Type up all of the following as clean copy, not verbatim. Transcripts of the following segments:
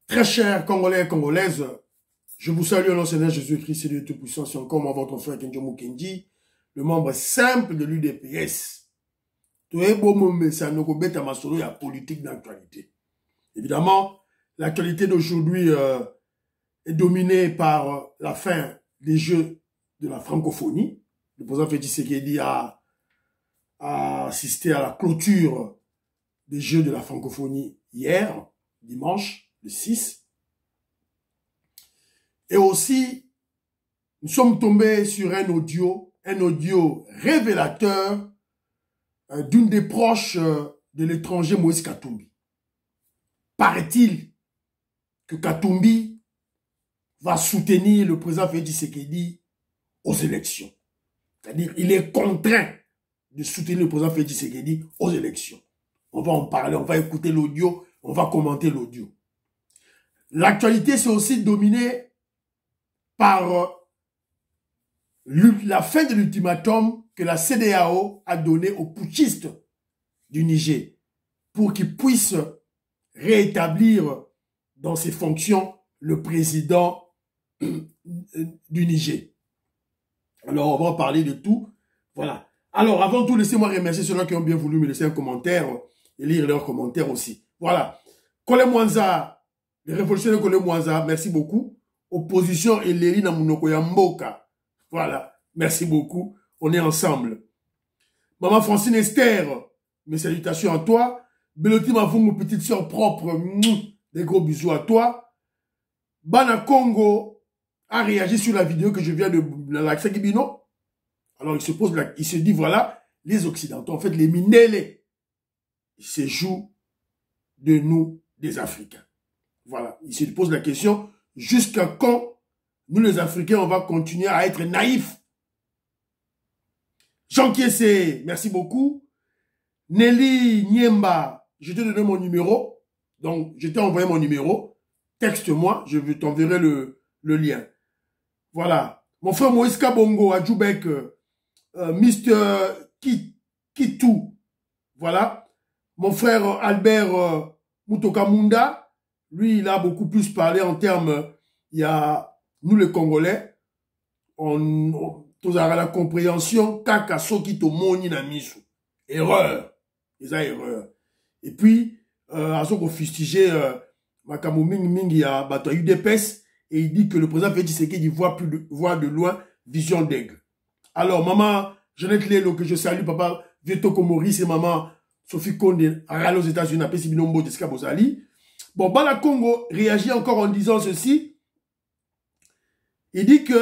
Très chers Congolais et Congolaises, je vous salue au nom de Seigneur Jésus-Christ et de Tout-Puissant. C'est encore moi, votre frère Kenjo Mukendi, le membre simple de l'UDPS. La politique d'actualité. Évidemment, l'actualité d'aujourd'hui est dominée par la fin des Jeux de la francophonie. Le président Félix Tshisekedi a assisté à la clôture des Jeux de la francophonie hier, dimanche, le 6. Et aussi, nous sommes tombés sur un audio révélateur d'une des proches de l'étranger Moïse Katumbi. Paraît-il que Katumbi va soutenir le président Félix Tshisekedi aux élections. C'est-à-dire qu'il est contraint de soutenir le président Félix Tshisekedi aux élections. On va en parler, on va écouter l'audio, on va commenter l'audio. L'actualité, c'est aussi dominé par la fin de l'ultimatum que la CEDEAO a donné aux putschistes du Niger pour qu'ils puissent rétablir dans ses fonctions le président du Niger. Alors, on va en parler de tout. Voilà. Alors, avant tout, laissez-moi remercier ceux qui ont bien voulu me laisser un commentaire et lire leurs commentaires aussi. Voilà. Kole Mwanza, les révolutionnaires Kole Mwanza, merci beaucoup. Opposition et Léli Namunoko Yamboka. Voilà. Merci beaucoup. On est ensemble. Maman Francine Esther, mes salutations à toi. Beloti Mavungu, petite soeur propre, des gros bisous à toi. Bana Congo a réagi sur la vidéo que je viens de l'Axa Gibino. Alors il se dit, voilà, les Occidentaux, en fait, les Mindele, ils se jouent de nous, des Africains. Voilà. Il se pose la question, jusqu'à quand nous, les Africains, on va continuer à être naïfs? Jean Kiessé, merci beaucoup. Nelly Niemba, je t'ai donné mon numéro. Donc, je t'ai envoyé mon numéro. Texte-moi, je t'enverrai le lien. Voilà. Mon frère Moïse Kabongo à Djoubek, Mr. Kitou. Voilà. Mon frère Albert Mutokamunda, lui, il a beaucoup plus parlé en termes, il y a nous les Congolais, on a la compréhension, kaka soki to moni na misu. Erreur. Ils ont erreur. Et puis, à ce qu'on fustigé, Makamu Mingi a battu UDPS, et il dit que le président Félix Tshisekedi voit de loin vision d'aigle. Alors, maman Jeannette Lelo, que je salue, papa Vieto Komori, et maman Sophie Konde, à aux États-Unis, à Pessibinombo, Deska Bozali. Bon, Bala Congo réagit encore en disant ceci. Il dit que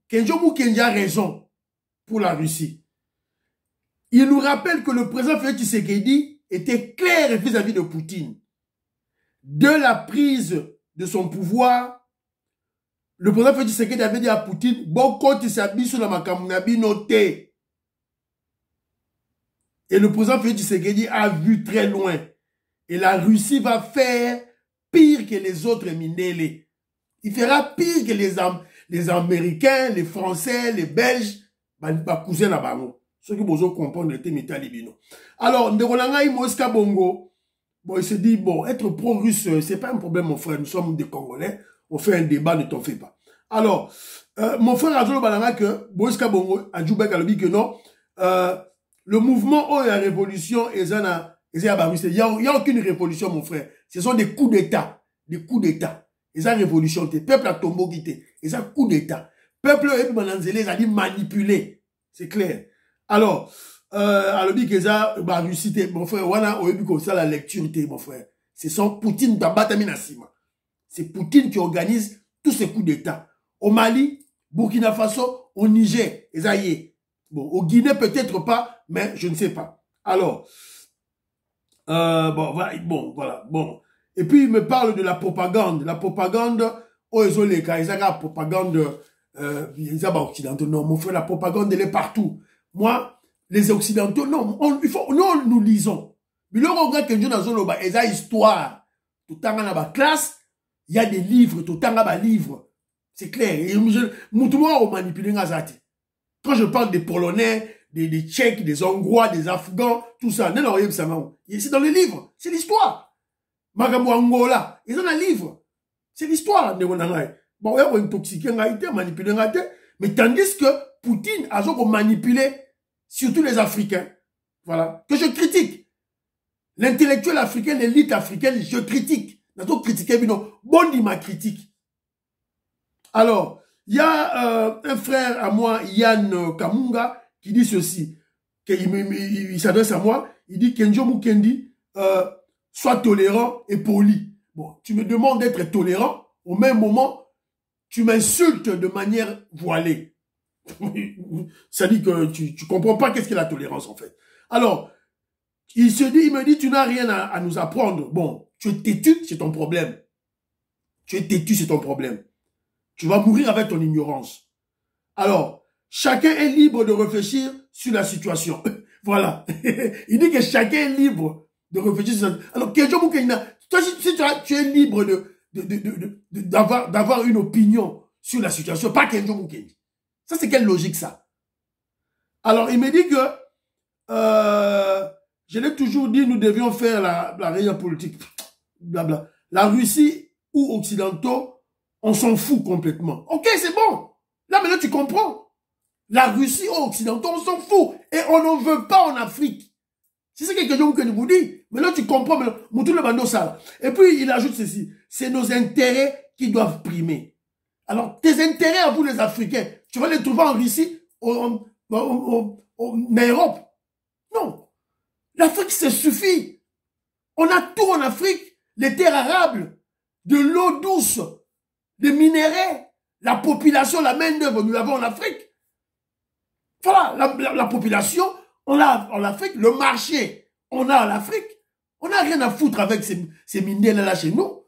Kenjo Mukendi a raison pour la Russie. Il nous rappelle que le président Félix Tshisekedi était clair vis-à-vis de Poutine. De la prise de son pouvoir, le président Félix Tshisekedi avait dit à Poutine, bon, quand il s'habille sur la makamunabi noté. Et le président Félix Tshisekedi a vu très loin. Et la Russie va faire pire que les autres Mindele. Il fera pire que les Américains, les Français, les Belges, cousins là-bas. Ceux qui besoin comprendre le thème italien. Alors, Nderolangaï Moïse Kabongo, bon, il se dit, bon, être pro-russe, c'est pas un problème, mon frère. Nous sommes des Congolais. On fait un débat, ne t'en fais pas. Alors, mon frère Azolo Balanga, que Moïse Kabongo, a Djoubek a dit que non, le mouvement ou la révolution, il n'y a aucune révolution, mon frère. Ce sont des coups d'État. Des coups d'État. Ils ont révolution. Le peuple a tombé quitté. Ils ont coups d'État. Le peuple a dit manipuler. C'est clair. Alors, alors dit que ça, Russie, mon frère, voilà, au début comme ça, la lecture, mon frère. Ce sont Poutine, c'est Poutine qui organise tous ces coups d'État. Au Mali, Burkina Faso, au Niger, et ça y est. Bon, au Guinée, peut-être pas, mais je ne sais pas. Alors, bon. Et puis, il me parle de la propagande. La propagande, oh, ils ont les cas, ils ont la propagande, ils ont occidentaux. Non, mon frère, la propagande, elle est partout. Moi, les occidentaux, non, nous lisons. Mais là, on regarde que nous avons une histoire. Tout le temps, dans la classe, il y a des livres, tout le temps, dans la livre. C'est clair. Tout le monde a manipulé Ngazati. Quand je parle des Polonais, des Tchèques, des Hongrois, des Afghans, tout ça, c'est dans les livres. C'est l'histoire. Magambo Angola, ils ont un livre. C'est l'histoire. Bon, on a intoxiqué, manipulé, mais tandis que Poutine a manipulé surtout les Africains. Voilà. Que je critique. L'intellectuel africain, l'élite africaine, je critique. N'a-t-on critiqué, bon, dit ma critique. Alors, il y a un frère à moi, Yann Kamunga, qui dit ceci. Il s'adresse à moi. Il dit Kenjo Mukendi, sois tolérant et poli. Bon, tu me demandes d'être tolérant. Au même moment, tu m'insultes de manière voilée. Ça dit que tu comprends pas qu'est-ce qu'est la tolérance, en fait. Alors, il me dit, tu n'as rien à nous apprendre. Bon, tu es têtu, c'est ton problème. Tu es têtu, c'est ton problème. Tu vas mourir avec ton ignorance. Alors, chacun est libre de réfléchir sur la situation. Voilà. Il dit que chacun est libre de réfléchir sur la situation. Alors, Kenjo Mukena, toi, si tu es libre d'avoir une opinion sur la situation, pas Kenjo Mukena. Ça, c'est quelle logique, ça? Alors, il me dit que, je l'ai toujours dit, nous devions faire la réelle politique. Blabla. La Russie ou Occidentaux, on s'en fout complètement. Ok, c'est bon. Là, maintenant, tu comprends. La Russie ou Occidentaux, on s'en fout. Et on n'en veut pas en Afrique. C'est ce que quelque chose que je vous dis. Maintenant, tu comprends. Moutou le bando ça. Et puis, il ajoute ceci. C'est nos intérêts qui doivent primer. Alors, tes intérêts à vous, les Africains, tu vas les trouver en Russie, en Europe. Non. L'Afrique, ça suffit. On a tout en Afrique. Les terres arables, de l'eau douce, des minéraux, la population, la main-d'œuvre, nous l'avons en Afrique. Voilà, la population, on l'a en Afrique. Le marché, on a en Afrique. On n'a rien à foutre avec ces minéraux-là chez nous.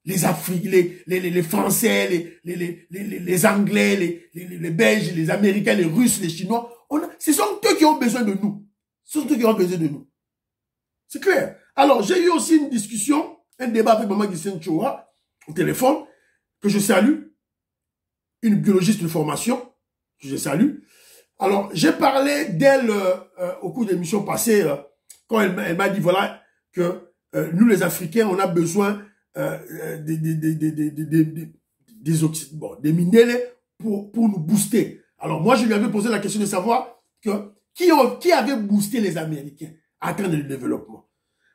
Les Africains, les Français, les Anglais, les Belges, les Américains, les Russes, les Chinois. Ce sont eux qui ont besoin de nous. Ce sont eux qui ont besoin de nous. C'est clair. Alors, j'ai eu aussi une discussion, un débat avec Maman Gisèle Choua au téléphone, que je salue, une biologiste de formation, que je salue. Alors, j'ai parlé d'elle au cours de l'émission passée, quand elle m'a dit, voilà, que nous les Africains, on a besoin des minéraux pour nous booster. Alors, moi, je lui avais posé la question de savoir que qui avait boosté les Américains à atteindre le développement.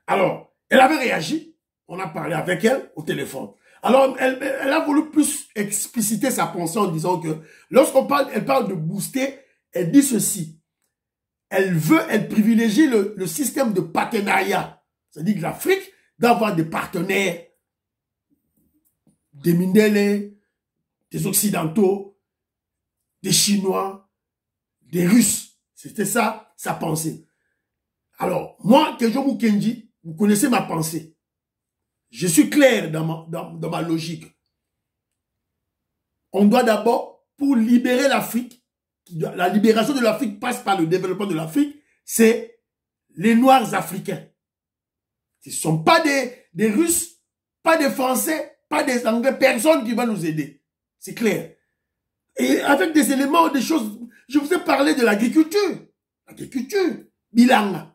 Alors, elle avait réagi, on a parlé avec elle au téléphone. Alors, elle a voulu plus expliciter sa pensée en disant que elle parle de booster, elle dit ceci. Elle privilégie le système de partenariat. C'est-à-dire que l'Afrique doit avoir des partenaires, des Mindélé, des Occidentaux, des Chinois, des Russes. C'était ça, sa pensée. Alors, moi, Kenjo Mukendi, vous connaissez ma pensée. Je suis clair dans ma logique. On doit d'abord, pour libérer l'Afrique, la libération de l'Afrique passe par le développement de l'Afrique, c'est les Noirs africains. Ce ne sont pas des Russes, pas des Français, pas des Anglais, personne qui va nous aider. C'est clair. Et avec des éléments, des choses, je vous ai parlé de l'agriculture. L'agriculture, bilan.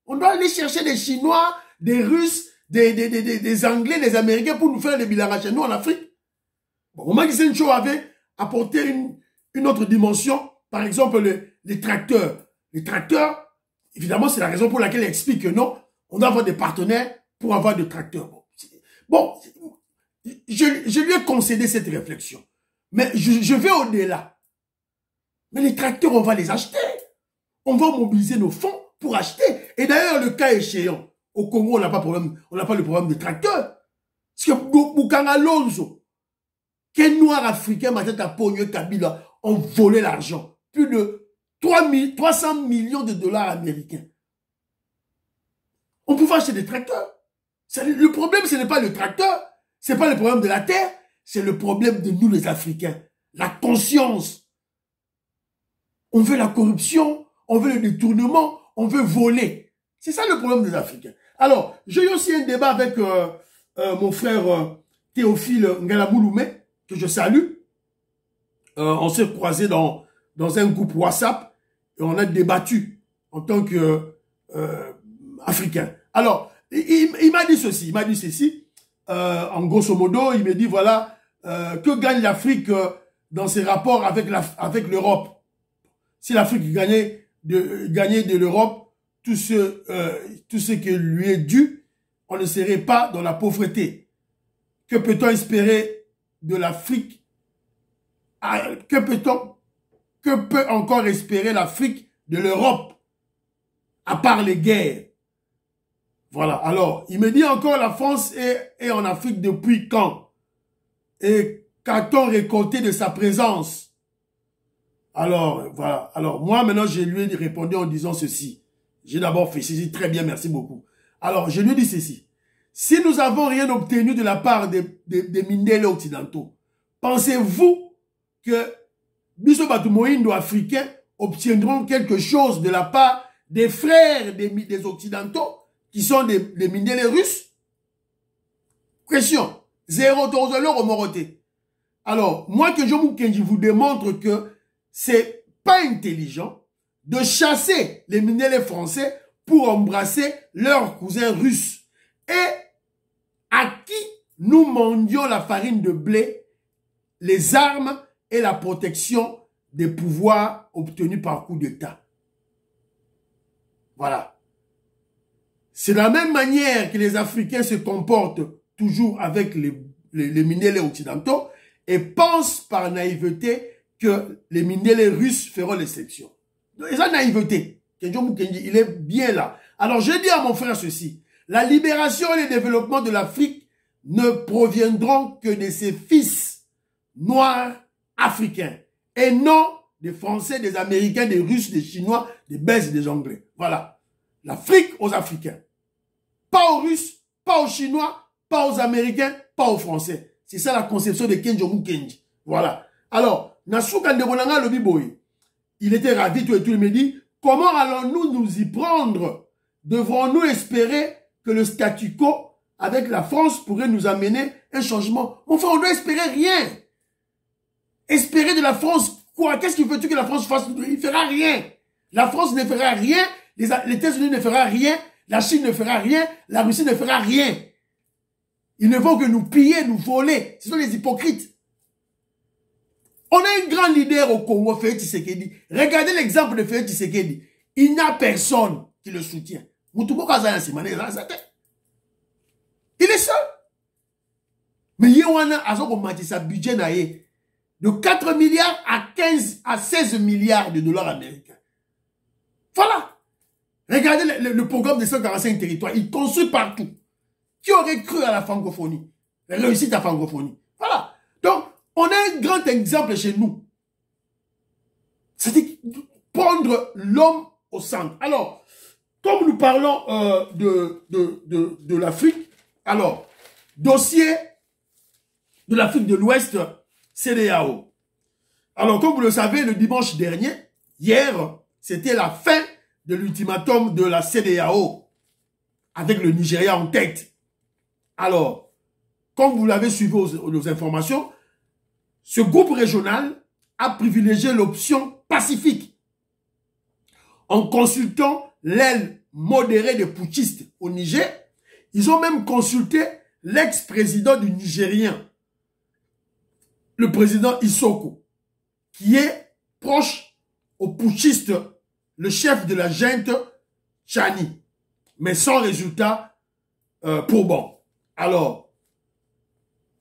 On doit aller chercher des Chinois, des Russes, des Anglais, des Américains pour nous faire des bilans chez nous en Afrique. Bon, Maman Gisèle Choua avait apporté une autre dimension. Par exemple, les tracteurs. Les tracteurs, évidemment, c'est la raison pour laquelle il explique que non, on doit avoir des partenaires pour avoir des tracteurs. Bon, je lui ai concédé cette réflexion. Mais je vais au-delà. Mais les tracteurs, on va les acheter. On va mobiliser nos fonds pour acheter. Et d'ailleurs, le cas échéant, au Congo, on n'a pas le problème de tracteurs. Parce que Boukanga Lonzo, quel noir africain, Matata Pogno Kabila, ont volé l'argent. Plus de 300 millions de dollars américains. On pouvait acheter des tracteurs. Le problème, ce n'est pas le tracteur, ce n'est pas le problème de la terre, c'est le problème de nous les Africains. La conscience. On veut la corruption, on veut le détournement, on veut voler. C'est ça le problème des Africains. Alors, j'ai eu aussi un débat avec mon frère Théophile Ngalamouloumé, que je salue. On s'est croisés dans un groupe WhatsApp et on a débattu en tant que Africain. Alors, il m'a dit ceci, en grosso modo, il me dit, voilà, que gagne l'Afrique dans ses rapports avec l'Europe. Si l'Afrique gagnait de l'Europe, tout ce qui lui est dû, on ne serait pas dans la pauvreté. Que peut-on espérer de l'Afrique? Que peut encore espérer l'Afrique de l'Europe, à part les guerres? Voilà. Alors, il me dit encore, la France est en Afrique depuis quand? Et qu'a-t-on récolté de sa présence? Alors, voilà. Alors, moi, maintenant, je lui ai répondu en disant ceci. J'ai d'abord fait ceci. Très bien, merci beaucoup. Alors, je lui ai dit ceci. Si nous n'avons rien obtenu de la part des Mindele occidentaux, pensez-vous que Biso Batumoindo africains obtiendront quelque chose de la part des frères des occidentaux qui sont des Mindele russes? Question. Zéro $, Moroté. Alors, moi, que je vous démontre que c'est pas intelligent de chasser les Mindele français pour embrasser leurs cousins russes. Et à qui nous mendions la farine de blé, les armes et la protection des pouvoirs obtenus par coup d'État. Voilà. C'est de la même manière que les Africains se comportent toujours avec les Mindele occidentaux et pensent par naïveté que les Mindele russes feront l'exception. Ils ont naïveté. Il est bien là. Alors je dis à mon frère ceci. La libération et le développement de l'Afrique ne proviendront que de ses fils noirs africains et non des Français, des Américains, des Russes, des Chinois, des Belges et des Anglais. Voilà. L'Afrique aux Africains. Pas aux Russes, pas aux Chinois, pas aux Américains, pas aux Français. C'est ça la conception de Kenjomu Kenji. Voilà. Alors, Nasuka Ndebonanga Lobiboy, il était ravi, tout et tout, il me dit, comment allons-nous nous y prendre? Devrons-nous espérer que le statu quo avec la France pourrait nous amener un changement? Mon frère, on doit espérer rien. Espérer de la France quoi? Qu'est-ce qu'il veut-tu que la France fasse? Il ne fera rien. La France ne fera rien. Les États-Unis ne fera rien. La Chine ne fera rien. La Russie ne fera rien. Ils ne vont que nous piller, nous voler. Ce sont les hypocrites. On a un grand leader au Congo, Félix Tshisekedi. Regardez l'exemple de Félix Tshisekedi. Il n'y a personne qui le soutient. Il est seul. Mais Yewana a sa budget de 4 milliards à 16 milliards de dollars américains. Voilà. Regardez le programme des 145 territoires. Il construit partout. Qui aurait cru à la francophonie? La réussite à la francophonie. Voilà. Donc, on a un grand exemple chez nous. C'est prendre l'homme au centre. Alors, comme nous parlons de l'Afrique, alors, dossier de l'Afrique de l'Ouest, CEDEAO. Alors, comme vous le savez, le dimanche dernier, hier, c'était la fin de l'ultimatum de la CEDEAO, avec le Nigeria en tête. Alors, comme vous l'avez suivi aux informations, ce groupe régional a privilégié l'option pacifique en consultant l'aile modérée des putschistes au Niger. Ils ont même consulté l'ex-président du Nigérien, le président Issoko, qui est proche au putschiste, le chef de la junte Tchani, mais sans résultat probant. Alors,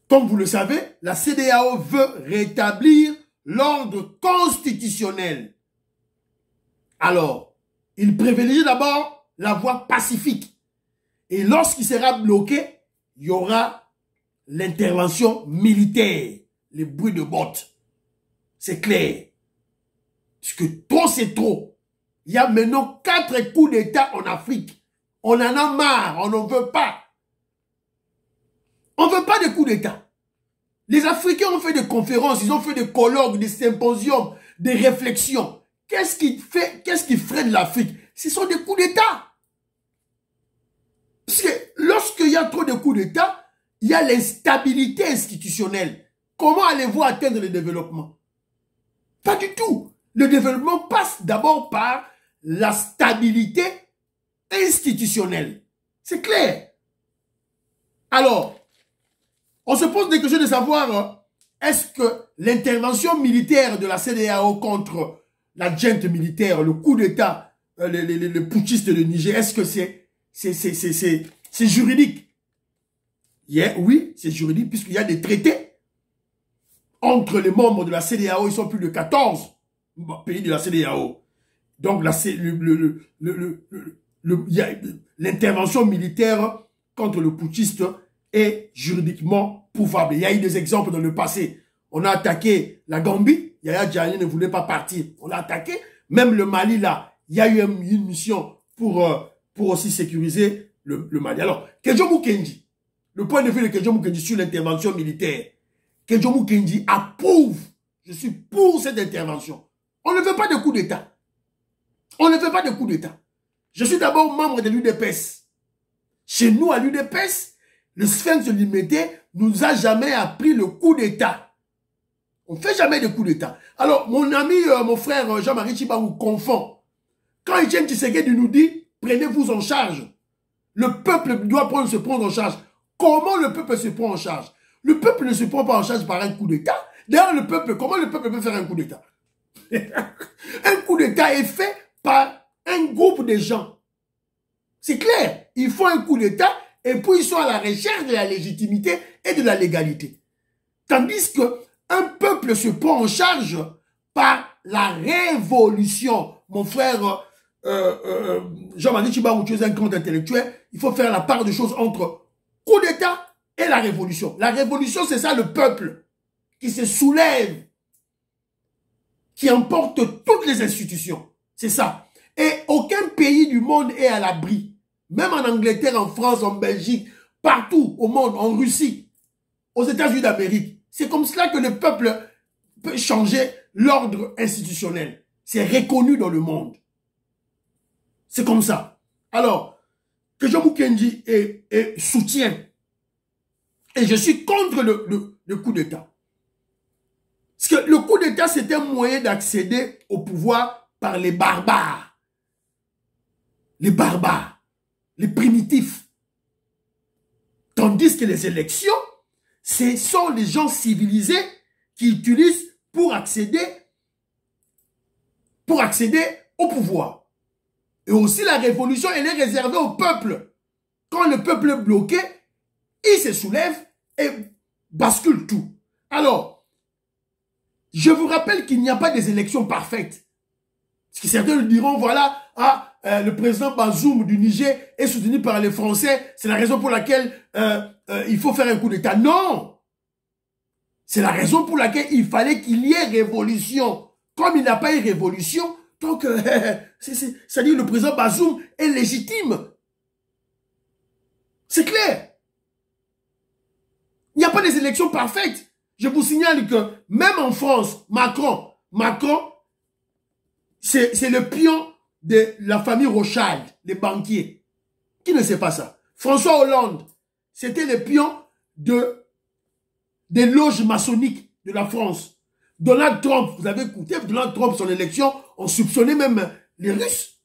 comme vous le savez, la CEDEAO veut rétablir l'ordre constitutionnel. Alors, il privilégie d'abord la voie pacifique. Et lorsqu'il sera bloqué, il y aura l'intervention militaire, les bruits de bottes. C'est clair. Parce que trop, c'est trop. Il y a maintenant 4 coups d'État en Afrique. On en a marre, on n'en veut pas. On ne veut pas de coups d'État. Les Africains ont fait des conférences, ils ont fait des colloques, des symposiums, des réflexions. Qu'est-ce qui freine l'Afrique? Ce sont des coups d'État. Parce que lorsqu'il y a trop de coups d'État, il y a l'instabilité institutionnelle. Comment allez-vous atteindre le développement? Pas du tout. Le développement passe d'abord par la stabilité institutionnelle. C'est clair. Alors, On se pose des questions de savoir, est-ce que l'intervention militaire de la CEDEAO contre la junte militaire, le coup d'État, le putschiste de Niger, est-ce que c'est juridique? Oui, c'est juridique puisqu'il y a des traités entre les membres de la CEDEAO. Ils sont plus de 14 pays de la CEDEAO. Donc l'intervention militaire contre le putschiste est juridiquement pouvable. Il y a eu des exemples dans le passé. On a attaqué la Gambie. Yaya Djani ne voulait pas partir. On l'a attaqué. Même le Mali, là, il y a eu une mission pour aussi sécuriser le Mali. Alors, Kedjo Mukendi, le point de vue de Kedjo Mukendi sur l'intervention militaire, Kedjo Mukendi approuve. Je suis pour cette intervention. On ne veut pas de coup d'État. On ne veut pas de coup d'État. Je suis d'abord membre de l'UDPS. Chez nous, à l'UDPS, le Sphinx de Limité nous a jamais appris le coup d'État. On ne fait jamais de coup d'État. Alors, mon ami, mon frère Jean-Marie Chiba vous confond. Quand Etienne Tshisekedi nous dit, prenez-vous en charge. Le peuple doit se prendre en charge. Comment le peuple se prend en charge? Le peuple ne se prend pas en charge par un coup d'État. D'ailleurs, le peuple, comment le peuple peut faire un coup d'État? Un coup d'État est fait par un groupe de gens. C'est clair. Il faut un coup d'État et puis ils sont à la recherche de la légitimité et de la légalité. Tandis que un peuple se prend en charge par la révolution. Mon frère Jean-Marie Chibarou, tu es un grand intellectuel, il faut faire la part de choses entre coup d'État et la révolution. La révolution, c'est ça, le peuple qui se soulève, qui emporte toutes les institutions. C'est ça. Et aucun pays du monde est à l'abri. Même en Angleterre, en France, en Belgique, partout au monde, en Russie, aux États-Unis d'Amérique. C'est comme cela que le peuple peut changer l'ordre institutionnel. C'est reconnu dans le monde. C'est comme ça. Alors, que Kedjo Mukendi soutient. Et je suis contre le coup d'État. Parce que le coup d'État, c'est un moyen d'accéder au pouvoir par les barbares. Les barbares. Les primitifs. Tandis que les élections, ce sont les gens civilisés qui utilisent pour accéder au pouvoir. Et aussi la révolution, elle est réservée au peuple. Quand le peuple est bloqué, il se soulève et bascule tout. Alors, je vous rappelle qu'il n'y a pas des élections parfaites. Parce que certains diront, voilà, le président Bazoum du Niger est soutenu par les Français, c'est la raison pour laquelle il faut faire un coup d'État. Non! C'est la raison pour laquelle il fallait qu'il y ait révolution. Comme il n'y a pas eu révolution, donc, c'est-à-dire le président Bazoum est légitime. C'est clair. Il n'y a pas des élections parfaites. Je vous signale que même en France, Macron, c'est le pion de la famille Rothschild, les banquiers. Qui ne sait pas ça? François Hollande, c'était le pion des loges maçonniques de la France. Donald Trump, vous avez écouté, Donald Trump, son élection, on soupçonnait même les Russes.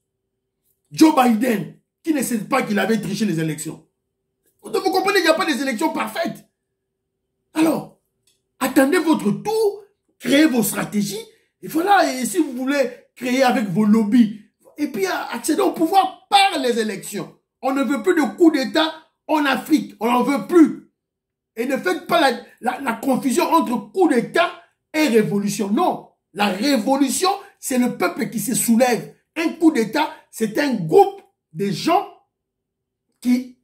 Joe Biden, qui ne sait pas qu'il avait triché les élections. Vous comprenez, il n'y a pas des élections parfaites. Alors, attendez votre tour, créez vos stratégies, et voilà, et si vous voulez créer avec vos lobbies, et puis accéder au pouvoir par les élections. On ne veut plus de coup d'État en Afrique, on n'en veut plus. Et ne faites pas la confusion entre coup d'État et révolution. Non, la révolution, c'est le peuple qui se soulève. Un coup d'État, c'est un groupe de gens qui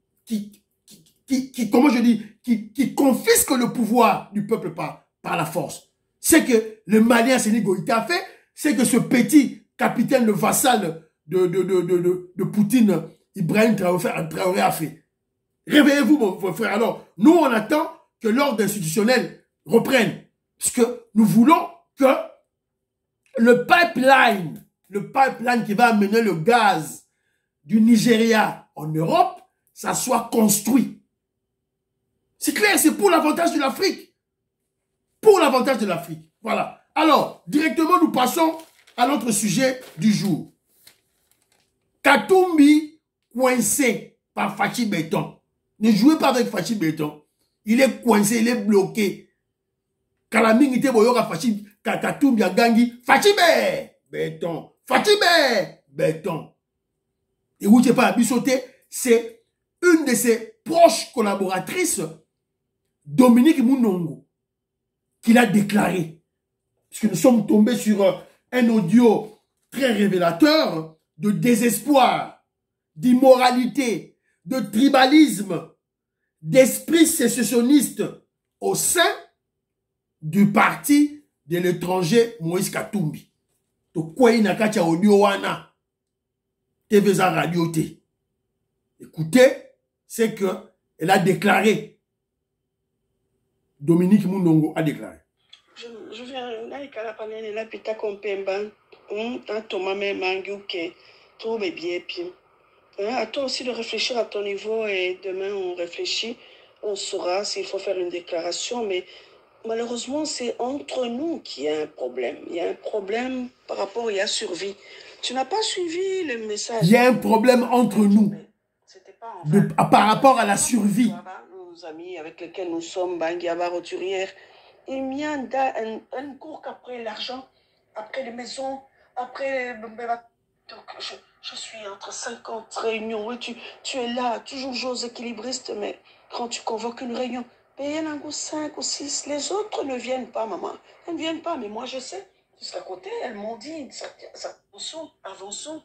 comment je dis, qui confisquent le pouvoir du peuple par la force. C'est que le Malien Séni Goïta a fait, c'est que ce petit capitaine, le vassal de Poutine, Ibrahim Traoré a fait. Réveillez-vous, mon frère. Alors, nous, on attend que l'ordre institutionnel reprenne. Parce que nous voulons que le pipeline qui va amener le gaz du Nigeria en Europe, ça soit construit. C'est clair, c'est pour l'avantage de l'Afrique. Pour l'avantage de l'Afrique. Voilà. Alors, directement, nous passons à notre sujet du jour. Katumbi coincé par Fachi Béton. Ne jouez pas avec Fachi Béton. Il est coincé, il est bloqué. Kalamingi te boyoka Fachi Katumbi Gangi. Fachibe! Béton. Fachibe! Béton. Et où tu pas Bissoté, c'est une de ses proches collaboratrices, Dominique Mounongo, qui l'a déclaré. Parce que nous sommes tombés sur un audio très révélateur de désespoir, d'immoralité, de tribalisme, d'esprit sécessionniste au sein du parti de l'étranger Moïse Katumbi. To quoi il n'a qu'à audio wana TV radio T. Écoutez, c'est que elle a déclaré. Dominique Mounongo a déclaré. Je viens là et la panel là pita kompemba tant Thomas même manguke tout mais bien puis à toi aussi de réfléchir à ton niveau et demain on réfléchit, on saura s'il faut faire une déclaration, mais malheureusement c'est entre nous qu'il y a un problème. Il y a un problème par rapport à la survie. Tu n'as pas suivi le message. Il y a un problème entre nous par rapport à la survie. Nos amis avec lesquels nous sommes, Bangiaba Roturière, il y a un cours qu'après l'argent, après les maisons, après... Donc, je suis entre 50 réunions, et tu es là, toujours j'ose équilibriste, mais quand tu convoques une réunion, il y en a 5 ou 6, les autres ne viennent pas, maman. Elles ne viennent pas, mais moi je sais. Jusqu'à côté, elles m'ont dit, avançons.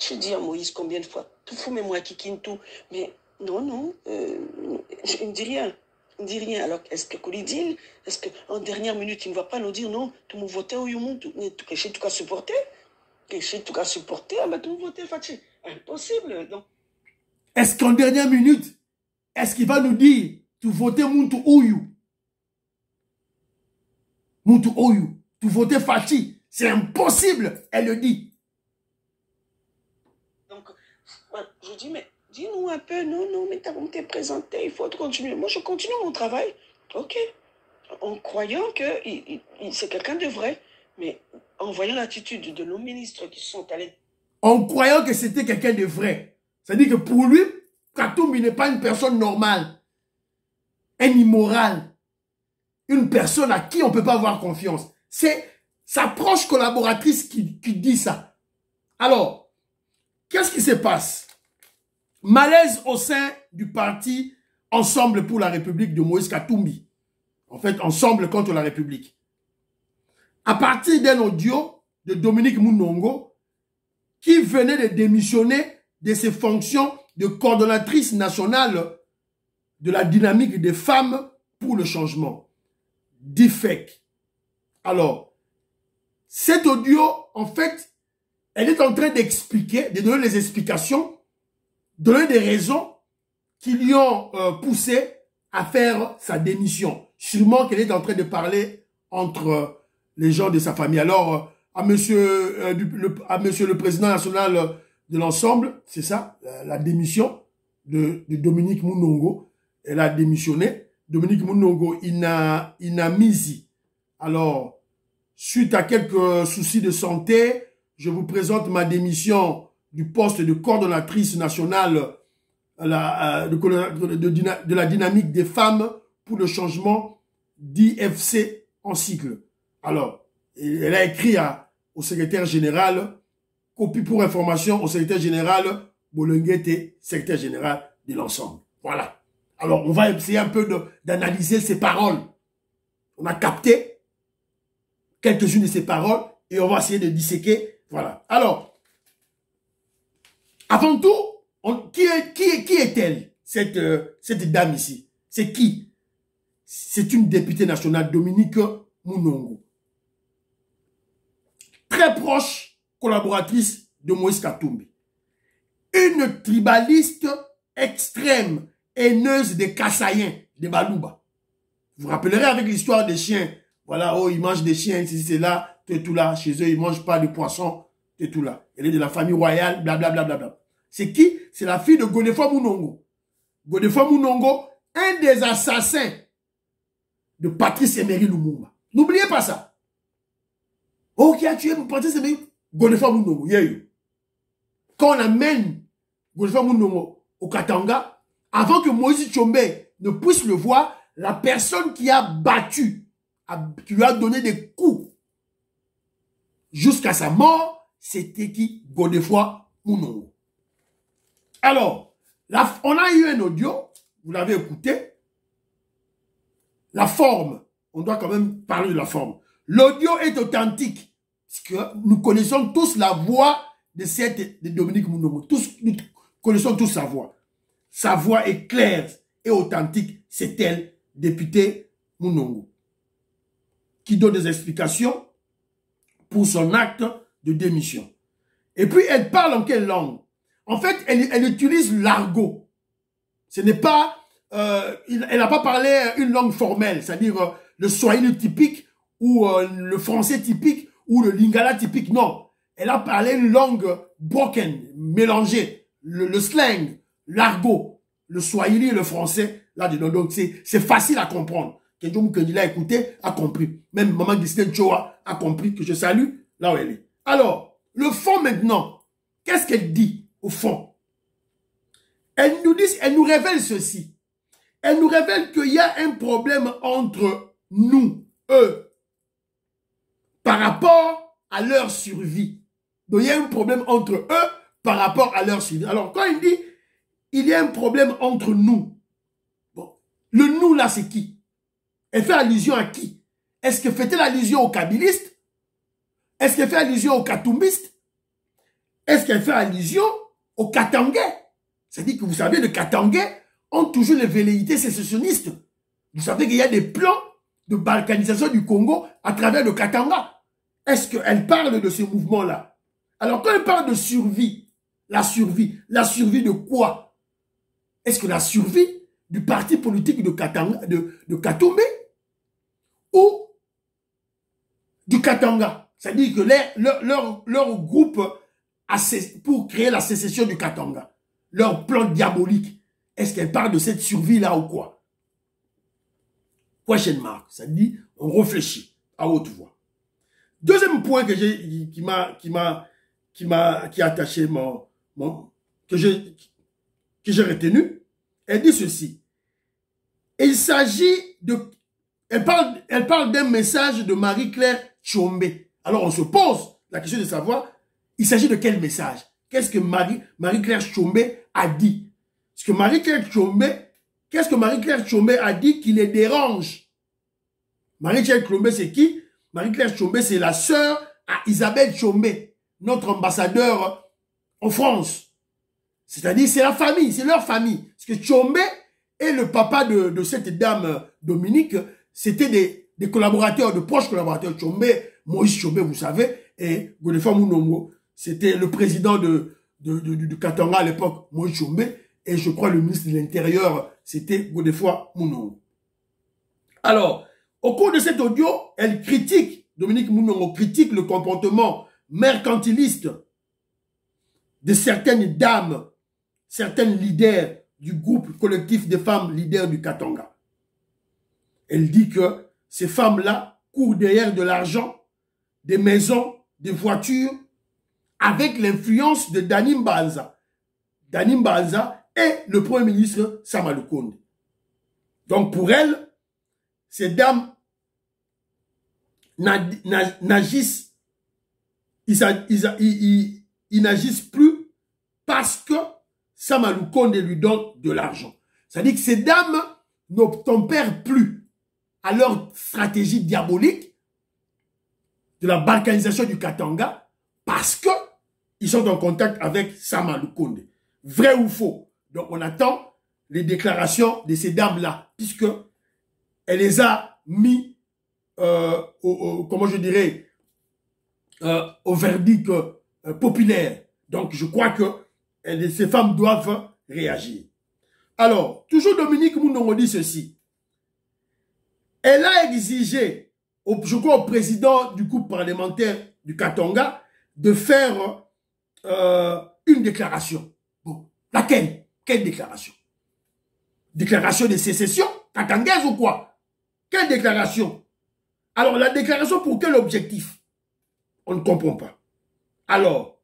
Je dis à Moïse combien de fois, tout fou, mais moi qui quitte tout. Mais non, je ne dis rien. Il ne dit rien. Alors, est-ce que Koulidil, est-ce qu'en dernière minute, il ne va pas nous dire non, tout le monde vote ou tout le monde supporter? Tout cas supporter, mais tout le monde vote Fachi. Impossible, non. Est-ce qu'en dernière minute, est-ce qu'il va nous dire tout voter Muntu Oyu? Muntu Oyu, tout voter Fachi. C'est impossible, elle le dit. Donc, je dis, mais dis-nous un peu, non, mais t'as présenté, il faut continuer. Moi, je continue mon travail, ok, en croyant que c'est quelqu'un de vrai, mais en voyant l'attitude de nos ministres qui sont allés... En croyant que c'était quelqu'un de vrai. C'est-à-dire que pour lui, Katumbi n'est pas une personne normale, un immoral, une personne à qui on ne peut pas avoir confiance. C'est sa proche collaboratrice qui dit ça. Alors, qu'est-ce qui se passe? Malaise au sein du parti Ensemble pour la République de Moïse Katumbi. En fait, Ensemble contre la République. À partir d'un audio de Dominique Mounongo, qui venait de démissionner de ses fonctions de coordonnatrice nationale de la dynamique des femmes pour le changement. DIFEC. Alors, cet audio, en fait, elle est en train d'expliquer, de donner les explications, donner des raisons qui lui ont poussé à faire sa démission. Sûrement qu'elle est en train de parler entre les gens de sa famille. Alors, à monsieur le président national de l'ensemble, c'est ça, la démission de Dominique Mounongo. Elle a démissionné. Dominique Mounongo, Inamizi. Alors, suite à quelques soucis de santé, je vous présente ma démission du poste de coordonnatrice nationale de la dynamique des femmes pour le changement d'IFC en cycle. Alors, elle a écrit au secrétaire général, copie pour information au secrétaire général Bolengete, secrétaire général de l'ensemble. Voilà. Alors, on va essayer un peu d'analyser ces paroles. On a capté quelques-unes de ces paroles et on va essayer de disséquer. Voilà. Alors, avant tout, qui est-elle, cette dame ici? C'est qui? C'est une députée nationale, Dominique Mounongo. Très proche collaboratrice de Moïse Katumbi. Une tribaliste extrême, haineuse des Kassaïens, des Balouba. Vous vous rappellerez avec l'histoire des chiens. Voilà, oh, ils mangent des chiens, c'est là, tout là. Chez eux, ils ne mangent pas de poisson, tout là. Elle est de la famille royale, blablabla. Bla, bla, bla. C'est qui? C'est la fille de Godefroid Mounongo. Godefroid Mounongo, un des assassins de Patrice Emery Lumumba. N'oubliez pas ça. Oh, qui a tué Patrice Emery? Godefroid Mounongo. Yeah. Quand on amène Godefroid Mounongo au Katanga, avant que Moïse Tchombe ne puisse le voir, la personne qui a battu, qui lui a donné des coups jusqu'à sa mort, c'était qui? Godefroid Mounongo. Alors, on a eu un audio, vous l'avez écouté. La forme, on doit quand même parler de la forme. L'audio est authentique, parce que nous connaissons tous la voix de Dominique Mounongo. Nous connaissons tous sa voix. Sa voix est claire et authentique. C'est elle, député Mounongo, qui donne des explications pour son acte de démission. Et puis, elle parle en quelle langue? En fait, elle utilise l'argot. Ce n'est pas... elle n'a pas parlé une langue formelle, c'est-à-dire le swahili typique ou le français typique ou le lingala typique. Non, elle a parlé une langue broken, mélangée, le slang, l'argot, le swahili et le français là-dedans. Donc c'est facile à comprendre. Quelqu'un qui l'a écouté a compris. Même Maman Disney Choa a compris, que je salue là où elle est. Alors, le fond maintenant, qu'est-ce qu'elle dit au fond? Elle nous révèle ceci. Elle nous révèle qu'il y a un problème entre nous, eux, par rapport à leur survie. Donc, il y a un problème entre eux par rapport à leur survie. Alors, quand il dit, il y a un problème entre nous. Bon, le nous, là, c'est qui? Elle fait allusion à qui? Est-ce qu'elle fait allusion aux kabylistes? Est-ce qu'elle fait allusion aux katumbistes? Est-ce qu'elle fait allusion aux katangais? C'est-à-dire que vous savez, les katangais ont toujours les velléités sécessionnistes. Vous savez qu'il y a des plans de balkanisation du Congo à travers le Katanga. Est-ce qu'elle parle de ce mouvement-là? Alors, quand elle parle de survie de quoi? Est-ce que la survie du parti politique de Katanga, de Katumbi ou du Katanga? C'est-à-dire que leur groupe pour créer la sécession du Katanga, leur plan diabolique, est-ce qu'elle parle de cette survie-là ou quoi? Question mark. Ça dit, on réfléchit à haute voix. Deuxième point que qui a attaché que j'ai retenu, elle dit ceci. Il s'agit de, elle parle d'un message de Marie-Claire Tchombe. Alors on se pose la question de savoir, il s'agit de quel message? Qu'est-ce que Marie-Claire Tchombe a dit? Qu'est-ce que Marie-Claire Tchombe a dit qui les dérange? Marie-Claire Tchombe, c'est qui? Marie-Claire Tchombe, c'est la sœur à Isabelle Tchombe, notre ambassadeur en France. C'est-à-dire, c'est la famille, c'est leur famille. Parce que Tchombe et le papa de cette dame Dominique, c'était des collaborateurs, de proches collaborateurs. Tchombe, Moïse Tchombe, vous savez, et Godefroid Mounongo, c'était le président du Katanga à l'époque, Moïse Tchombe. Et je crois le ministre de l'Intérieur, c'était Godefroid Mounongo. Alors, au cours de cet audio, elle critique, Dominique Mounongo critique le comportement mercantiliste de certaines dames, certaines leaders du groupe collectif des femmes leaders du Katanga. Elle dit que ces femmes-là courent derrière de l'argent, des maisons, des voitures, avec l'influence de Dani Mbanza. Dani Mbanza et le Premier ministre Sama Lukonde. Donc pour elle, ces dames n'agissent, ils n'agissent plus parce que Sama Lukonde lui donne de l'argent. C'est-à-dire que ces dames n'obtempèrent plus à leur stratégie diabolique de la balkanisation du Katanga parce que ils sont en contact avec Sama Lukonde. Vrai ou faux? Donc, on attend les déclarations de ces dames-là, puisque elle les a mis, comment je dirais, au verdict populaire. Donc, je crois que ces femmes doivent réagir. Alors, toujours Dominique Mounongo dit ceci. Elle a exigé, je crois, au président du groupe parlementaire du Katanga de faire une déclaration. Bon, laquelle? Quelle déclaration? Déclaration de sécession katangaise ou quoi? Quelle déclaration? Alors, la déclaration pour quel objectif? On ne comprend pas. Alors,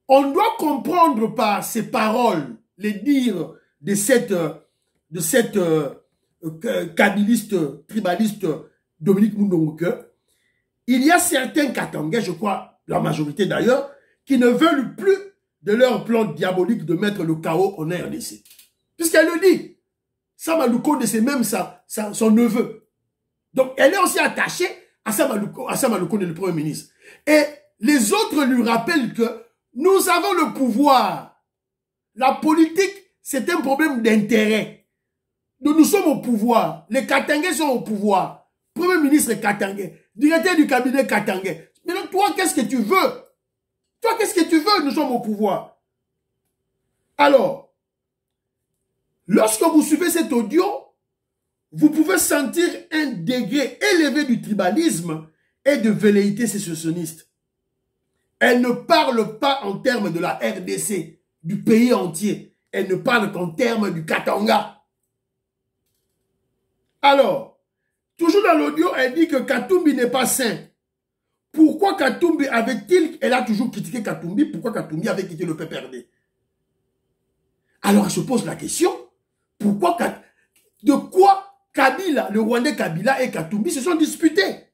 on doit comprendre par ces paroles, les dires de cette de cette kabiliste, tribaliste Dominique Mounongo que il y a certains Katangais, je crois, la majorité d'ailleurs, qui ne veulent plus de leur plan diabolique de mettre le chaos en RDC. Puisqu'elle le dit, Samalukonde, c'est même son neveu. Donc, elle est aussi attachée à Samalukonde, le Premier ministre. Et les autres lui rappellent que nous avons le pouvoir. La politique, c'est un problème d'intérêt. Nous sommes au pouvoir. Les Katangais sont au pouvoir. Premier ministre Katangais. Directeur du cabinet Katangais. Maintenant, toi, qu'est-ce que tu veux? Toi, qu'est-ce que tu veux? Nous sommes au pouvoir. Alors, lorsque vous suivez cet audio, vous pouvez sentir un degré élevé du tribalisme et de velléité sécessionniste. Elle ne parle pas en termes de la RDC, du pays entier. Elle ne parle qu'en termes du Katanga. Alors, toujours dans l'audio, elle dit que Katumbi n'est pas sain. Pourquoi Katumbi avait-il... Elle a toujours critiqué Katumbi. Pourquoi Katumbi avait quitté le PPRD? Alors, elle se pose la question. Pourquoi... De quoi Kabila, le Rwandais Kabila et Katumbi se sont disputés?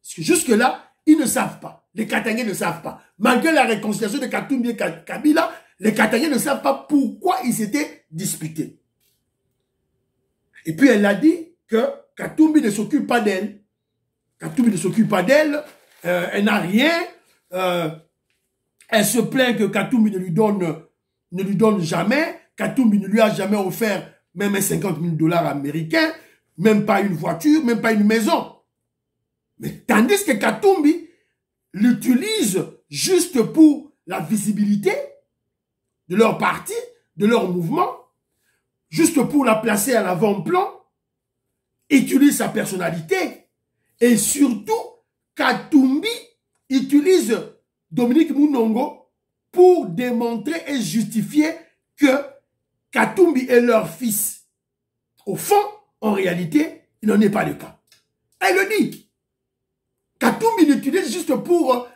Parce que jusque-là, ils ne savent pas. Les Katangais ne savent pas. Malgré la réconciliation de Katumbi et Kabila, les Katangais ne savent pas pourquoi ils s'étaient disputés. Et puis, elle a dit que Katumbi ne s'occupe pas d'elle. Katumbi ne s'occupe pas d'elle. Elle n'a rien. Elle se plaint que Katumbi ne lui donne jamais. Katumbi ne lui a jamais offert même 50 000 $ américains, même pas une voiture, même pas une maison. Mais tandis que Katumbi l'utilise juste pour la visibilité de leur parti, de leur mouvement, juste pour la placer à l'avant-plan, utilise sa personnalité. Et surtout, Katumbi utilise Dominique Mounongo pour démontrer et justifier que Katumbi est leur fils. Au fond, en réalité, il n'en est pas le cas. Elle le dit. Katumbi l'utilise juste pour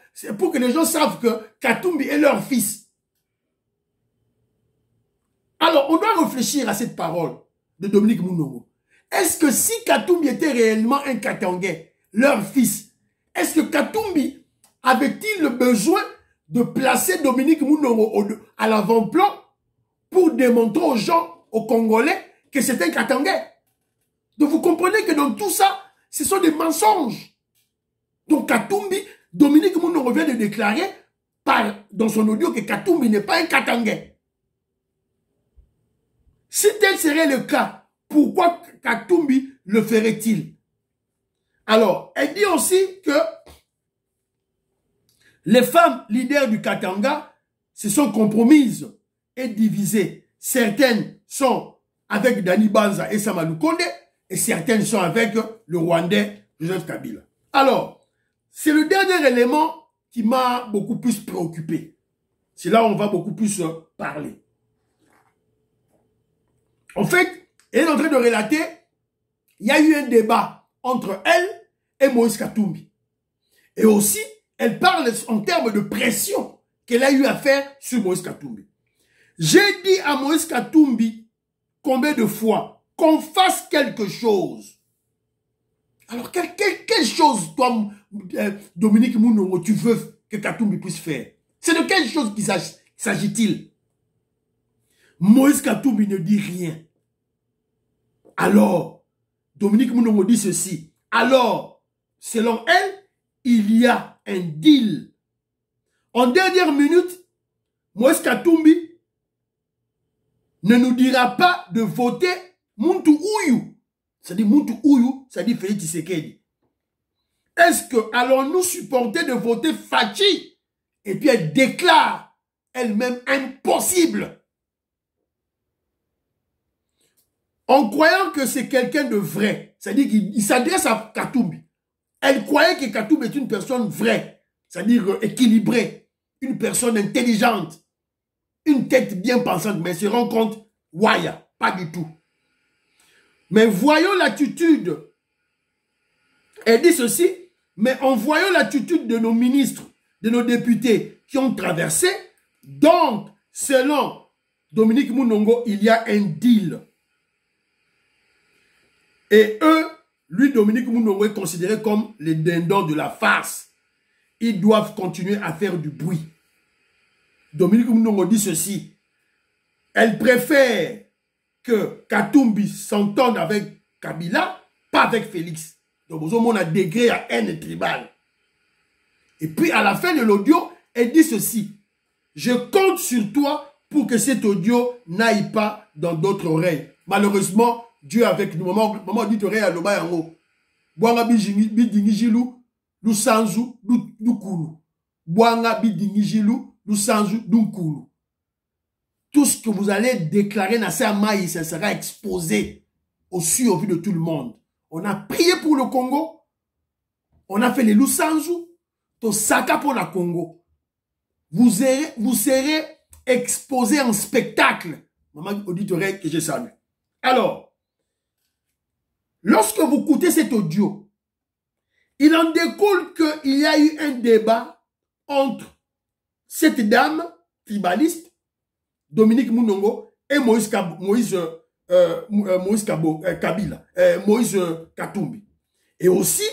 que les gens savent que Katumbi est leur fils. Alors, on doit réfléchir à cette parole de Dominique Mounongo. Est-ce que si Katumbi était réellement un Katangais, leur fils, est-ce que Katumbi avait-il le besoin de placer Dominique Mounongo à l'avant-plan pour démontrer aux gens, aux Congolais, que c'est un Katangais? Donc vous comprenez que dans tout ça, ce sont des mensonges. Donc Katumbi, Dominique Mounongo vient de déclarer dans son audio que Katumbi n'est pas un Katangais. Si tel serait le cas, pourquoi Katumbi le ferait-il? Alors, elle dit aussi que les femmes leaders du Katanga se sont compromises et divisées. Certaines sont avec Dani Banza et Samalukonde et certaines sont avec le Rwandais Joseph Kabila. Alors, c'est le dernier élément qui m'a beaucoup plus préoccupé. C'est là où on va beaucoup plus parler. En fait, elle est en train de relater, il y a eu un débat entre elle et Moïse Katumbi. Et aussi, elle parle en termes de pression qu'elle a eu à faire sur Moïse Katumbi. J'ai dit à Moïse Katumbi combien de fois qu'on fasse quelque chose. Alors, quelle chose, toi, Dominique Mounongo, tu veux que Katumbi puisse faire? C'est de quelle chose qu'il s'agit-il? Moïse Katumbi ne dit rien. Alors, Dominique Mounongo dit ceci. Alors, selon elle, il y a un deal. En dernière minute, Moïse Katumbi ne nous dira pas de voter Muntu Ouyou. C'est-à-dire Muntu Ouyou, c'est-à-dire Félix Tshisekedi. Est-ce que allons-nous supporter de voter Fachi? Et puis elle déclare elle-même impossible. En croyant que c'est quelqu'un de vrai. C'est-à-dire qu'il s'adresse à Katumbi. Elle croyait que Katumbi est une personne vraie. C'est-à-dire équilibrée. Une personne intelligente. Une tête bien pensante. Mais elle se rend compte, Waya, pas du tout. Mais voyons l'attitude. Elle dit ceci. Mais en voyant l'attitude de nos ministres, de nos députés qui ont traversé, donc, selon Dominique Mounongo, il y a un deal. Et eux, lui, Dominique Mounongo, est considéré comme les dindons de la farce. Ils doivent continuer à faire du bruit. Dominique Mounongo dit ceci. Elle préfère que Katumbi s'entende avec Kabila, pas avec Félix. Donc, on a degré à haine tribale. Et puis, à la fin de l'audio, elle dit ceci. Je compte sur toi pour que cet audio n'aille pas dans d'autres oreilles. Malheureusement, Dieu avec nous. Maman dit oreille à l'oba yango. Boanga bidingijilu, lu sanzu, lu kulu. Boanga bidingijilu, lu sanzu, lu kulu. Tout ce que vous allez déclarer dans sa maille, ça sera exposé au vu de tout le monde. On a prié pour le Congo. On a fait les Lusanzu. To Saka pour le Congo. Vous serez exposé en spectacle. Maman auditorie que je salue. Alors, lorsque vous écoutez cet audio, il en découle qu'il y a eu un débat entre cette dame tribaliste, Dominique Mounongo, et Moïse Katumbi. Et aussi,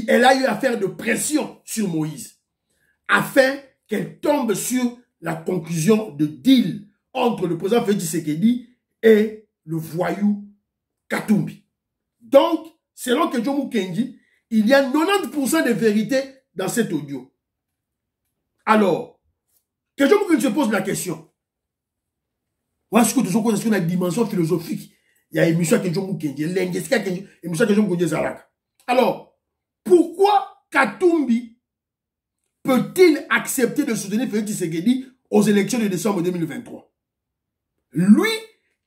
elle a eu à faire de pression sur Moïse, afin qu'elle tombe sur la conclusion de deal entre le président Félix Tshisekedi et le voyou Katumbi. Donc, selon Kedjomou Kendi, il y a 90% de vérité dans cet audio. Alors, Kedjomou Kendi se pose la question. Moi, je suis sur une dimension philosophique. Il y a une émission Kedjomou Kendi, émission Kedjomou Kendi Zalaka. Alors, pourquoi Katumbi peut-il accepter de soutenir Félix Tshisekedi aux élections de décembre 2023? Lui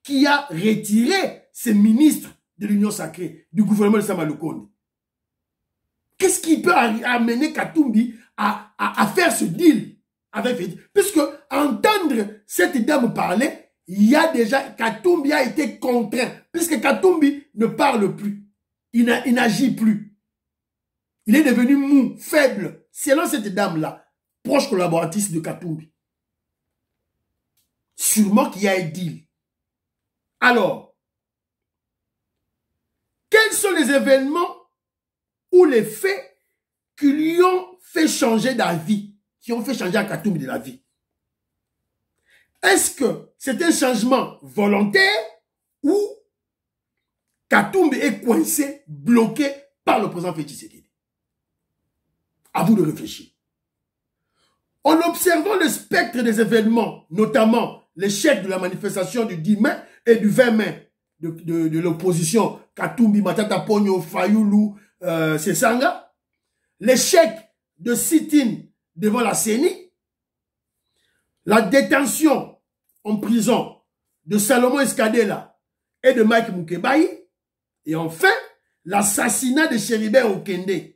qui a retiré ses ministres de l'Union sacrée, du gouvernement de Sama Lukonde. Qu'est-ce qui peut amener Katumbi à faire ce deal avec Félix? Puisque entendre cette dame parler, il y a déjà, Katumbi a été contraint, puisque Katumbi ne parle plus, il n'agit plus. Il est devenu mou, faible, selon cette dame-là, proche collaboratrice de Katumbi. Sûrement qu'il y a un deal. Alors, quels sont les événements ou les faits qui lui ont fait changer d'avis, qui ont fait changer à Katumbi de la vie? Est-ce que c'est un changement volontaire ou Katumbi est coincé, bloqué par le président Félix Tshisekedi? À vous de réfléchir. En observant le spectre des événements, notamment l'échec de la manifestation du 10 mai et du 20 mai de l'opposition, Katumbi, Matata Ponyo, Fayoulou, Sesanga, l'échec de sit-in devant la CENI, la détention en prison de Salomon Escadela et de Mike Mukebayi, et enfin, l'assassinat de Chéribert Okende.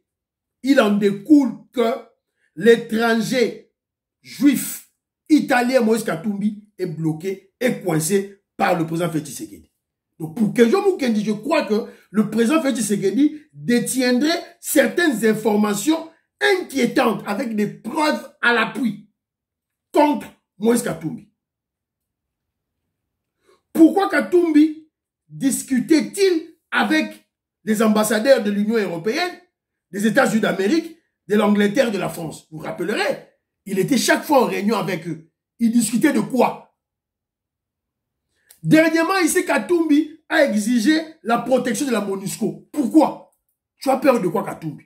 Il en découle que l'étranger juif italien Moïse Katumbi est bloqué et coincé par le président Félix Tshisekedi. Donc pour Kedjomou Kendi, je crois que le président Félix Tshisekedi détiendrait certaines informations inquiétantes avec des preuves à l'appui contre Moïse Katumbi. Pourquoi Katumbi discutait-il avec les ambassadeurs de l'Union européenne, des États-Unis d'Amérique, de l'Angleterre, de la France? Vous vous rappellerez, il était chaque fois en réunion avec eux. Il discutait de quoi? Dernièrement, ici, Katumbi a exigé la protection de la MONUSCO. Pourquoi? Tu as peur de quoi, Katumbi?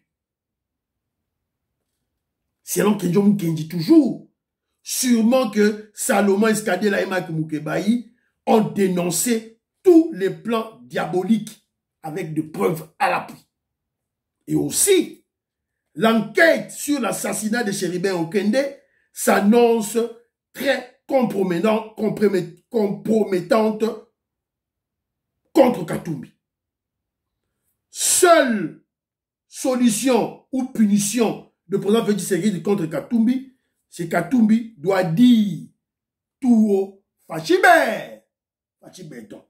Selon Kedjomou Kendi toujours, sûrement que Salomon Escadela et Mike Mukebayi ont dénoncé tous les plans diaboliques avec des preuves à l'appui. Et aussi, l'enquête sur l'assassinat de Chéribert Okende s'annonce très compromettante contre Katumbi. Seule solution ou punition de président Félix Tshisekedi contre Katumbi, c'est Katumbi doit dire tout haut Fachibert. Fachiberton.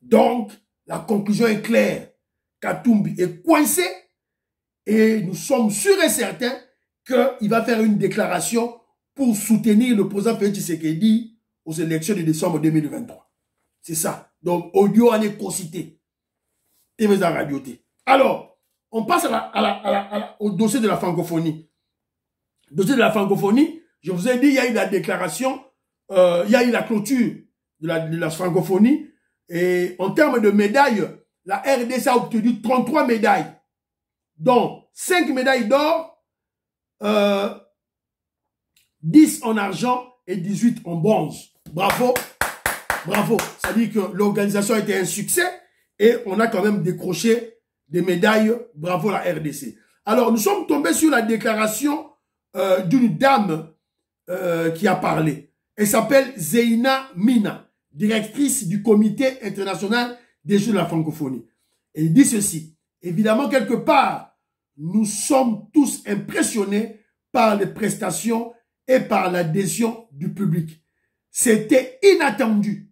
Donc, la conclusion est claire. Katumbi est coincé et nous sommes sûrs et certains qu'il va faire une déclaration pour soutenir le président Félix Tshisekedi aux élections de décembre 2023. C'est ça. Donc, audio en est concité. TV radio. Alors, on passe au dossier de la francophonie. Dossier de la francophonie, je vous ai dit, il y a eu la déclaration, il y a eu la clôture de la francophonie. Et en termes de médailles, la RDC a obtenu 33 médailles, dont 5 médailles d'or, 10 en argent et 18 en bronze. Bravo, bravo. Ça dit que l'organisation a été un succès et on a quand même décroché des médailles. Bravo la RDC. Alors, nous sommes tombés sur la déclaration d'une dame qui a parlé. Elle s'appelle Zeina Mina, directrice du comité international des Jeux de la francophonie. Elle dit ceci. Évidemment, quelque part, nous sommes tous impressionnés par les prestations et par l'adhésion du public. C'était inattendu.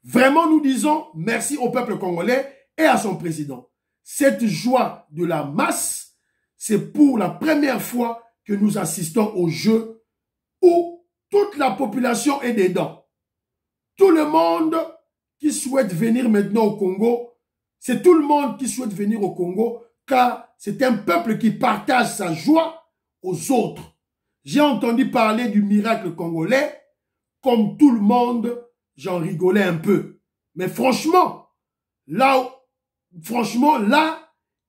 Vraiment, nous disons merci au peuple congolais et à son président. Cette joie de la masse, c'est pour la première fois que nous assistons aux Jeux où toute la population est dedans. Tout le monde qui souhaite venir maintenant au Congo, c'est tout le monde qui souhaite venir au Congo, car c'est un peuple qui partage sa joie aux autres. J'ai entendu parler du miracle congolais, comme tout le monde, j'en rigolais un peu. Mais franchement, là,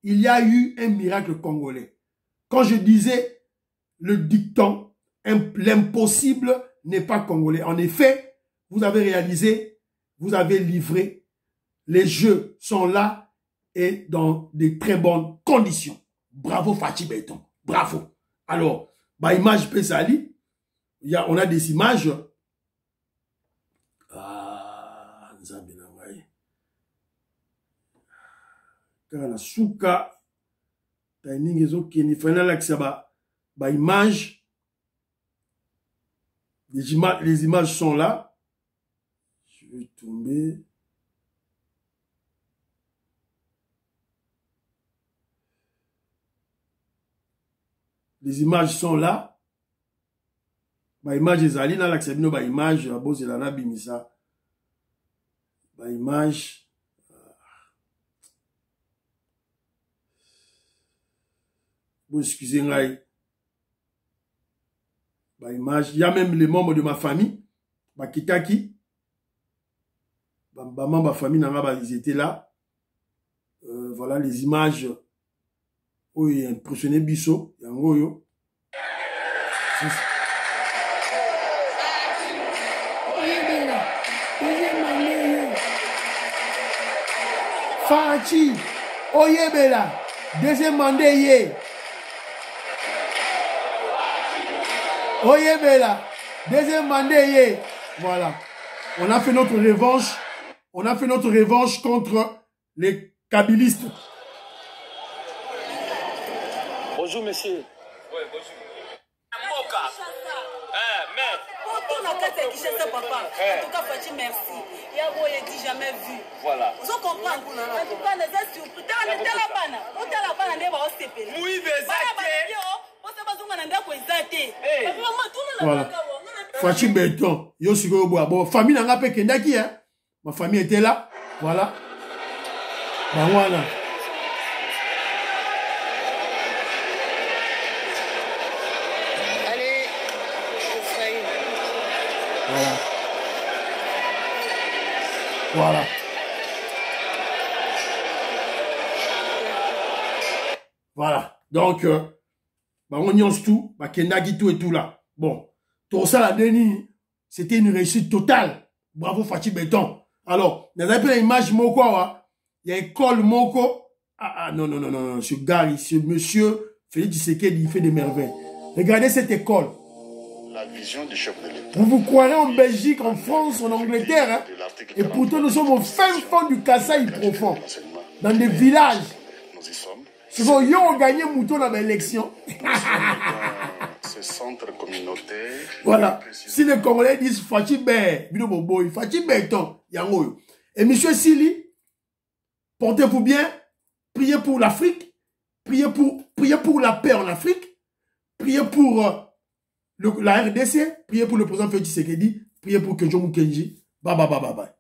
il y a eu un miracle congolais. Quand je disais le dicton, l'impossible n'est pas congolais. En effet, vous avez réalisé, vous avez livré, les jeux sont là et dans de très bonnes conditions. Bravo Fachi Béton, bravo. Alors, image Pesali, on a des images. La souka, les images sont là. Je vais tomber. Les images sont là. Image est allée dans l'accès. Image, image. Excusez-moi. Image. Il y a même les membres de ma famille. Kitaki. Ma famille, ils étaient là. Voilà les images. Oh, il a impressionné Bisso. Fachi. Oyebela. Deuxième mandat. Oyebela. Deuxième mandat. Voilà. On a fait notre revanche. On a fait notre revanche contre les kabylistes. Bonjour, monsieur. Oui, bonjour. Papa. En tout cas, Fachi, merci. Il y a beau, il dit jamais vu. Voilà. Vous comprenez? En tout cas, les surpris. Voilà. Fachi Béton. Yo sigo bois. Bon, famille n'a pas kendaki, hein. Ma famille était là. Voilà. Ben voilà. Allez, voilà. Voilà. Voilà. Donc, on y ose tout. Kendaki tout et tout là. Bon. Tout ça, la dernière, c'était une réussite totale. Bravo Fachi Béton. Alors, vous avez l'image Moko, il y a école Moko. Non, ce gars, ce monsieur Félix Tshisekedi, il fait des merveilles. Regardez cette école. La vision du chef de l'État. Vous croirez en Belgique, en France, en Angleterre, hein? Et pourtant nous sommes au fin fond du Kasaï profond, dans des villages. Nous y sommes. C'est qu'on y a gagné Mouton dans l'élection. Ce centre communautaire. Voilà. Si les Congolais disent Fachi Bé, Fachi Béton, Yango. Et monsieur Sili, portez-vous bien, priez pour l'Afrique, priez pour la paix en Afrique, priez pour la RDC, priez pour le président Félix Tshisekedi, priez pour Kenjo Mukenji. Bye.